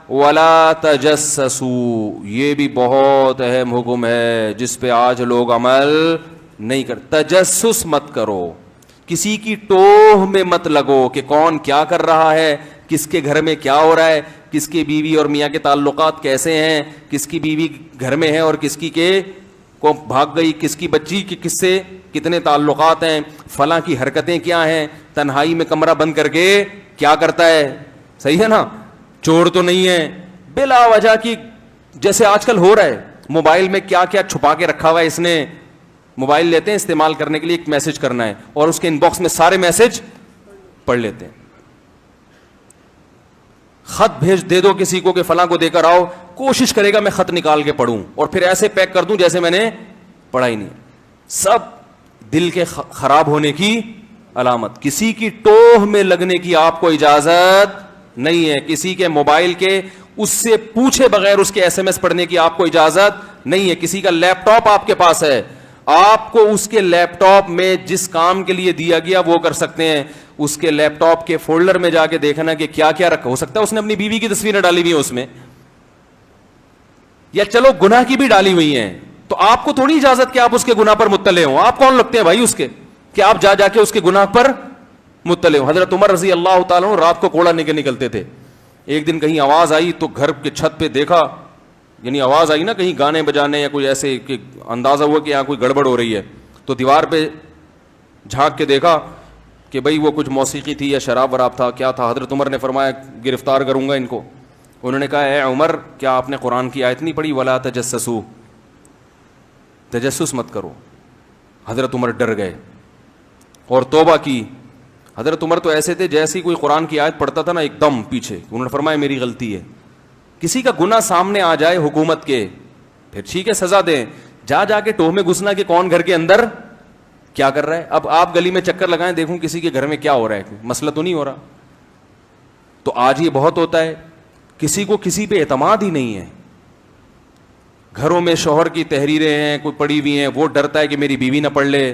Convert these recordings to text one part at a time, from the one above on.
ولا تجسسوا، یہ بھی بہت اہم حکم ہے جس پہ آج لوگ عمل نہیں کرتے. تجسس مت کرو، کسی کی ٹوہ میں مت لگو کہ کون کیا کر رہا ہے، کس کے گھر میں کیا ہو رہا ہے، کس کی بیوی اور میاں کے تعلقات کیسے ہیں، کس کی بیوی گھر میں ہے اور کس کی کے کو بھاگ گئی، کس کی بچی کی کس سے کتنے تعلقات ہیں، فلاں کی حرکتیں کیا ہیں، تنہائی میں کمرہ بند کر کے کیا کرتا ہے. صحیح ہے نا، چور تو نہیں ہے. بلا وجہ کی جیسے آج کل ہو رہا ہے، موبائل میں کیا کیا چھپا کے رکھا ہوا ہے اس نے. موبائل لیتے ہیں استعمال کرنے کے لیے، ایک میسج کرنا ہے اور اس کے ان باکس میں سارے میسج پڑھ لیتے ہیں. خط بھیج دے دو کسی کو کہ فلاں کو دے کر آؤ، کوشش کرے گا میں خط نکال کے پڑھوں اور پھر ایسے پیک کر دوں جیسے میں نے پڑھا ہی نہیں. سب دل کے خراب ہونے کی علامت. کسی کی ٹوہ میں لگنے کی آپ کو اجازت نہیں ہے. کسی کے موبائل کے اس سے پوچھے بغیر اس کے ایس ایم ایس پڑھنے کی آپ کو اجازت نہیں ہے. کسی کا لیپ ٹاپ آپ کے پاس ہے، آپ کو اس کے لیپ ٹاپ میں جس کام کے لیے دیا گیا وہ کر سکتے ہیں. اس کے لیپ ٹاپ کے فولڈر میں جا کے دیکھنا کہ کیا کیا رکھا. ہو سکتا ہے اس نے اپنی بیوی کی تصویریں ڈالی ہوئی ہیں اس میں، یا چلو گناہ کی بھی ڈالی ہوئی ہیں، تو آپ کو تھوڑی اجازت کہ آپ اس کے گناہ پر مطلع ہوں. آپ کون لگتے ہیں بھائی اس کے کہ آپ جا جا کے اس کے گناہ پر مطلع ہوں. حضرت عمر رضی اللہ تعالیٰ عنہ رات کو کوڑا نکلتے تھے. ایک دن کہیں آواز آئی تو گھر کے چھت پہ دیکھا، یعنی آواز آئی نا کہیں گانے بجانے یا کوئی ایسے کہ اندازہ ہوا کہ یہاں کوئی گڑبڑ ہو رہی ہے، تو دیوار پہ جھانک کے دیکھا کہ بھئی وہ کچھ موسیقی تھی یا شراب وراب تھا، کیا تھا. حضرت عمر نے فرمایا گرفتار کروں گا ان کو. انہوں نے کہا اے عمر، کیا آپ نے قرآن کی آیت نہیں پڑھی ولا تجسسوا، تجسس مت کرو. حضرت عمر ڈر گئے اور توبہ کی. حضرت عمر تو ایسے تھے جیسے کوئی قرآن کی آیت پڑھتا تھا نا ایک دم پیچھے. انہوں نے فرمایا میری غلطی ہے. کسی کا گناہ سامنے آ جائے حکومت کے، پھر ٹھیک ہے سزا دیں، جا جا کے ٹوہ میں گھسنا کہ کون گھر کے اندر کیا کر رہا ہے. اب آپ گلی میں چکر لگائیں دیکھوں کسی کے گھر میں کیا ہو رہا ہے، مسئلہ تو نہیں ہو رہا. تو آج یہ بہت ہوتا ہے، کسی کو کسی پہ اعتماد ہی نہیں ہے. گھروں میں شوہر کی تحریریں ہیں کوئی پڑی ہوئی ہیں، وہ ڈرتا ہے کہ میری بیوی نہ پڑھ لے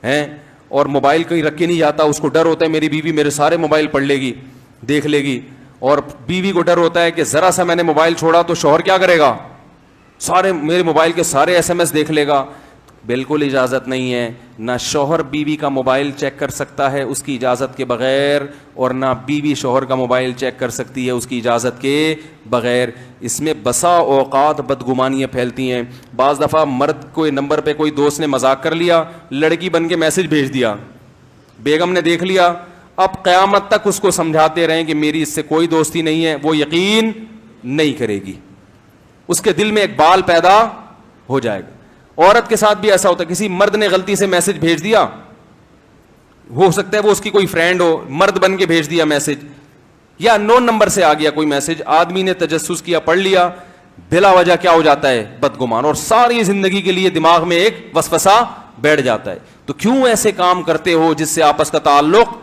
ہیں، اور موبائل کہیں رکھ کے نہیں جاتا، اس کو ڈر ہوتا ہے میری بیوی میرے سارے موبائل پڑھ لے گی، دیکھ لے گی. اور بیوی کو ڈر ہوتا ہے کہ ذرا سا میں نے موبائل چھوڑا تو شوہر کیا کرے گا، سارے میرے موبائل کے سارے ایس ایم ایس دیکھ لے گا. بالکل اجازت نہیں ہے. نہ شوہر بیوی کا موبائل چیک کر سکتا ہے اس کی اجازت کے بغیر، اور نہ بیوی شوہر کا موبائل چیک کر سکتی ہے اس کی اجازت کے بغیر. اس میں بسا اوقات بدگمانیاں پھیلتی ہیں. بعض دفعہ مرد کوئی نمبر پہ کوئی دوست نے مذاق کر لیا، لڑکی بن کے میسج بھیج دیا، بیگم نے دیکھ لیا. اب قیامت تک اس کو سمجھاتے رہیں کہ میری اس سے کوئی دوستی نہیں ہے، وہ یقین نہیں کرے گی. اس کے دل میں ایک بال پیدا ہو جائے گا. عورت کے ساتھ بھی ایسا ہوتا ہے، کسی مرد نے غلطی سے میسج بھیج دیا، ہو سکتا ہے وہ اس کی کوئی فرینڈ ہو، مرد بن کے بھیج دیا میسج، یا نون نمبر سے آ گیا کوئی میسج، آدمی نے تجسس کیا، پڑھ لیا، بلا وجہ کیا ہو جاتا ہے بدگمان، اور ساری زندگی کے لیے دماغ میں ایک وسوسہ بیٹھ جاتا ہے. تو کیوں ایسے کام کرتے ہو جس سے آپس کا تعلق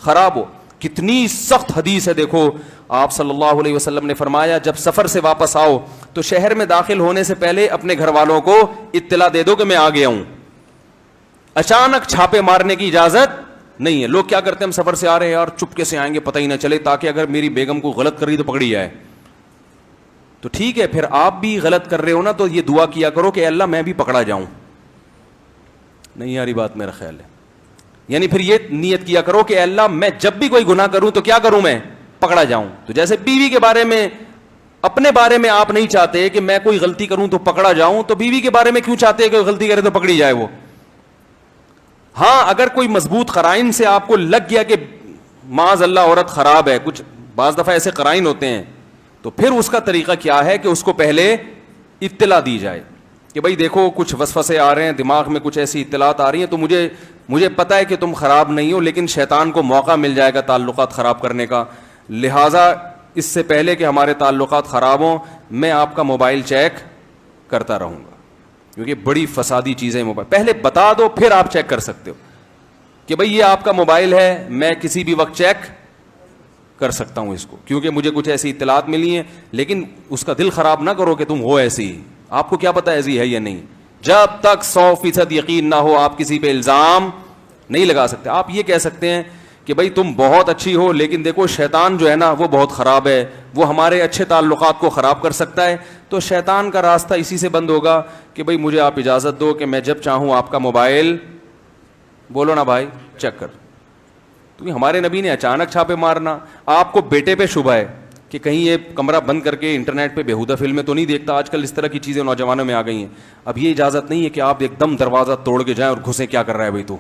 خراب ہو. کتنی سخت حدیث ہے، دیکھو آپ صلی اللہ علیہ وسلم نے فرمایا جب سفر سے واپس آؤ تو شہر میں داخل ہونے سے پہلے اپنے گھر والوں کو اطلاع دے دو کہ میں آ گیا ہوں. اچانک چھاپے مارنے کی اجازت نہیں ہے. لوگ کیا کرتے ہیں، ہم سفر سے آ رہے ہیں اور چپکے سے آئیں گے پتہ ہی نہ چلے، تاکہ اگر میری بیگم کو غلط کر رہی تو پکڑی جائے. تو ٹھیک ہے، پھر آپ بھی غلط کر رہے ہو نا تو یہ دعا کیا کرو کہ اللہ میں بھی پکڑا جاؤں. نہیں یاری بات میرا خیال ہے، یعنی پھر یہ نیت کیا کرو کہ اللہ میں جب بھی کوئی گناہ کروں تو کیا کروں، میں پکڑا جاؤں. تو جیسے بیوی کے بارے میں، اپنے بارے میں آپ نہیں چاہتے کہ میں کوئی غلطی کروں تو پکڑا جاؤں، تو بیوی کے بارے میں کیوں چاہتے ہیں کہ غلطی کرے تو پکڑی جائے وہ. ہاں اگر کوئی مضبوط قرائن سے آپ کو لگ گیا کہ معاذ اللہ عورت خراب ہے، کچھ بعض دفعہ ایسے قرائن ہوتے ہیں، تو پھر اس کا طریقہ کیا ہے کہ اس کو پہلے اطلاع دی جائے کہ بھائی دیکھو کچھ وسوسے آ رہے ہیں دماغ میں، کچھ ایسی اطلاعات آ رہی ہیں، تو مجھے پتہ ہے کہ تم خراب نہیں ہو، لیکن شیطان کو موقع مل جائے گا تعلقات خراب کرنے کا، لہٰذا اس سے پہلے کہ ہمارے تعلقات خراب ہوں میں آپ کا موبائل چیک کرتا رہوں گا، کیونکہ بڑی فسادی چیزیں موبائل. پہلے بتا دو پھر آپ چیک کر سکتے ہو کہ بھئی یہ آپ کا موبائل ہے، میں کسی بھی وقت چیک کر سکتا ہوں اس کو، کیونکہ مجھے کچھ ایسی اطلاعات ملی ہیں. لیکن اس کا دل خراب نہ کرو کہ تم ہو ایسی، آپ کو کیا پتا ایسی ہے یا نہیں. جب تک 100% یقین نہ ہو آپ کسی پہ الزام نہیں لگا سکتے. آپ یہ کہہ سکتے ہیں کہ بھائی تم بہت اچھی ہو لیکن دیکھو شیطان جو ہے نا وہ بہت خراب ہے, وہ ہمارے اچھے تعلقات کو خراب کر سکتا ہے. تو شیطان کا راستہ اسی سے بند ہوگا کہ بھائی مجھے آپ اجازت دو کہ میں جب چاہوں آپ کا موبائل, بولو نا بھائی, چیک کر. تو ہمارے نبی نے اچانک چھاپے مارنا. آپ کو بیٹے پہ شبہ ہے کہ کہیں یہ کمرہ بند کر کے انٹرنیٹ پہ بےہودہ فلمیں تو نہیں دیکھتا, آج کل اس طرح کی چیزیں نوجوانوں میں آ گئی ہیں. اب یہ اجازت نہیں ہے کہ آپ ایک دم دروازہ توڑ کے جائیں اور گھسیں, کیا کر رہا ہے بھائی تو,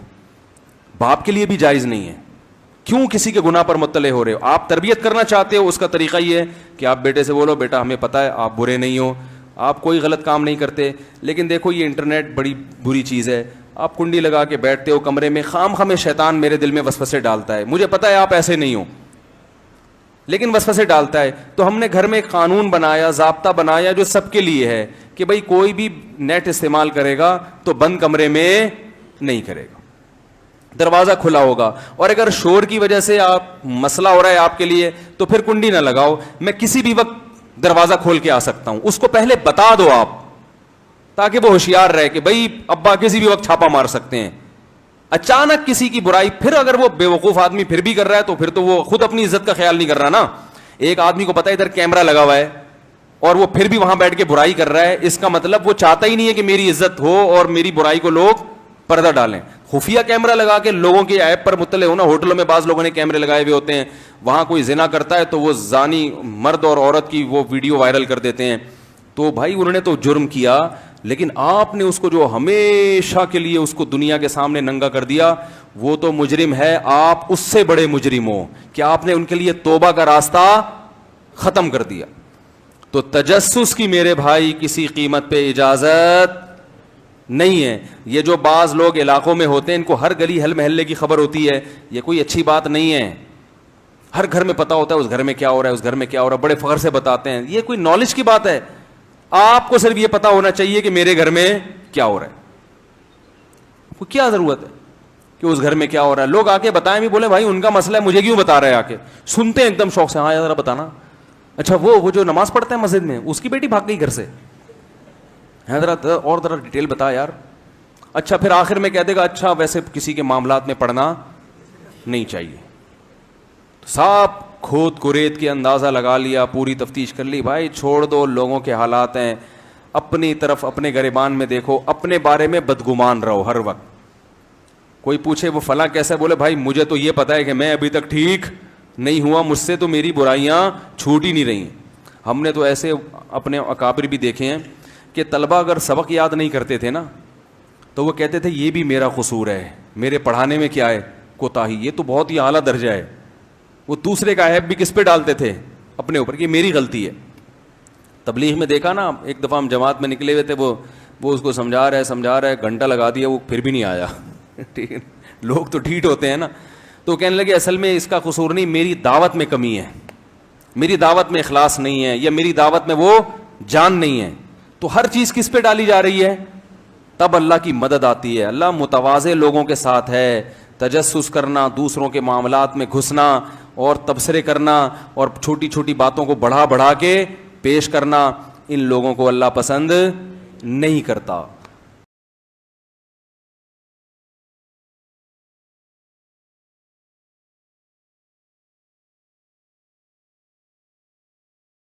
باپ کے لیے بھی جائز نہیں ہے. کیوں کسی کے گناہ پر مطلع ہو رہے ہو؟ آپ تربیت کرنا چاہتے ہو, اس کا طریقہ یہ ہے کہ آپ بیٹے سے بولو بیٹا ہمیں پتہ ہے آپ برے نہیں ہو, آپ کوئی غلط کام نہیں کرتے, لیکن دیکھو یہ انٹرنیٹ بڑی بری چیز ہے. آپ کنڈی لگا کے بیٹھتے ہو کمرے میں, خام خامے شیطان میرے دل میں وسوسے ڈالتا ہے, مجھے پتہ ہے آپ ایسے نہیں ہو لیکن وسوسے ڈالتا ہے. تو ہم نے گھر میں ایک قانون بنایا, ضابطہ بنایا جو سب کے لیے ہے کہ بھائی کوئی بھی نیٹ استعمال کرے گا تو بند کمرے میں نہیں کرے گا, دروازہ کھلا ہوگا. اور اگر شور کی وجہ سے آپ مسئلہ ہو رہا ہے آپ کے لیے تو پھر کنڈی نہ لگاؤ, میں کسی بھی وقت دروازہ کھول کے آ سکتا ہوں. اس کو پہلے بتا دو آپ, تاکہ وہ ہوشیار رہے کہ بھائی ابا کسی بھی وقت چھاپا مار سکتے ہیں. اچانک کسی کی برائی, پھر اگر وہ بے وقوف آدمی پھر بھی کر رہا ہے تو پھر تو وہ خود اپنی عزت کا خیال نہیں کر رہا نا. ایک آدمی کو پتا ہے ادھر کیمرہ لگا ہوا ہے اور وہ پھر بھی وہاں بیٹھ کے برائی کر رہا ہے, اس کا مطلب وہ چاہتا ہی نہیں ہے کہ میری عزت ہو اور میری برائی کو لوگ پردہ ڈالیں. خفیہ کیمرہ لگا کے لوگوں کے عیب پر مطلع ہونا. ہوٹلوں میں بعض لوگوں نے کیمرے لگائے ہوئے ہوتے ہیں, وہاں کوئی زنا کرتا ہے تو وہ زانی مرد اور عورت کی وہ ویڈیو وائرل کر دیتے ہیں. تو بھائی انہوں نے تو جرم کیا, لیکن آپ نے اس کو جو ہمیشہ کے لیے اس کو دنیا کے سامنے ننگا کر دیا, وہ تو مجرم ہے. آپ اس سے بڑے مجرم ہو کہ آپ نے ان کے لیے توبہ کا راستہ ختم کر دیا. تو تجسس کی میرے بھائی کسی قیمت پہ اجازت نہیں ہے. یہ جو بعض لوگ علاقوں میں ہوتے ہیں ان کو ہر گلی ہر محلے کی خبر ہوتی ہے, یہ کوئی اچھی بات نہیں ہے. ہر گھر میں پتا ہوتا ہے اس گھر میں کیا ہو رہا ہے, اس گھر میں کیا ہو رہا ہے, بڑے فخر سے بتاتے ہیں. یہ کوئی نالج کی بات ہے؟ آپ کو صرف یہ پتا ہونا چاہیے کہ میرے گھر میں کیا ہو رہا ہے. کو کیا ضرورت ہے کہ اس گھر میں کیا ہو رہا ہے؟ لوگ آ کے بتائیں بھی, بولے بھائی ان کا مسئلہ ہے, مجھے کیوں بتا رہے ہیں؟ آ کے سنتے ہیں ایک دم شوق سے, ہاں ذرا بتانا. اچھا وہ جو نماز پڑھتا ہے مسجد میں, اس کی بیٹی بھاگ گئی گھر سے, ہے ذرا اور ذرا ڈیٹیل بتا یار. اچھا پھر آخر میں کہہ دے گا اچھا ویسے کسی کے معاملات میں پڑھنا نہیں چاہیے. صاحب کھود کرید کے اندازہ لگا لیا, پوری تفتیش کر لی. بھائی چھوڑ دو, لوگوں کے حالات ہیں, اپنی طرف اپنے گریبان میں دیکھو, اپنے بارے میں بدگمان رہو ہر وقت. کوئی پوچھے وہ فلاں کیسا ہے, بولے بھائی مجھے تو یہ پتا ہے کہ میں ابھی تک ٹھیک نہیں ہوا, مجھ سے تو میری برائیاں چھوٹ ہی نہیں رہی. ہم نے تو ایسے اپنے اکابر بھی دیکھے ہیں کہ طلبہ اگر سبق یاد نہیں کرتے تھے نا تو وہ کہتے تھے یہ بھی میرا قصور ہے, میرے پڑھانے میں کیا ہے کوتاہی, یہ تو بہت ہی اعلیٰ درجہ ہے. وہ دوسرے کا عیب بھی کس پہ ڈالتے تھے؟ اپنے اوپر, کہ میری غلطی ہے. تبلیغ میں دیکھا نا, ایک دفعہ ہم جماعت میں نکلے ہوئے تھے, وہ اس کو سمجھا رہا ہے, گھنٹہ لگا دیا, وہ پھر بھی نہیں آیا. ٹھیک ہے, لوگ تو ڈھیٹ ہوتے ہیں نا. تو کہنے لگے اصل میں اس کا قصور نہیں, میری دعوت میں کمی ہے, میری دعوت میں اخلاص نہیں ہے, یا میری دعوت میں وہ جان نہیں ہے. تو ہر چیز کس پہ ڈالی جا رہی ہے؟ تب اللہ کی مدد آتی ہے. اللہ متواضع لوگوں کے ساتھ ہے. تجسس کرنا, دوسروں کے معاملات میں گھسنا اور تبصرے کرنا اور چھوٹی چھوٹی باتوں کو بڑھا کے پیش کرنا, ان لوگوں کو اللہ پسند نہیں کرتا.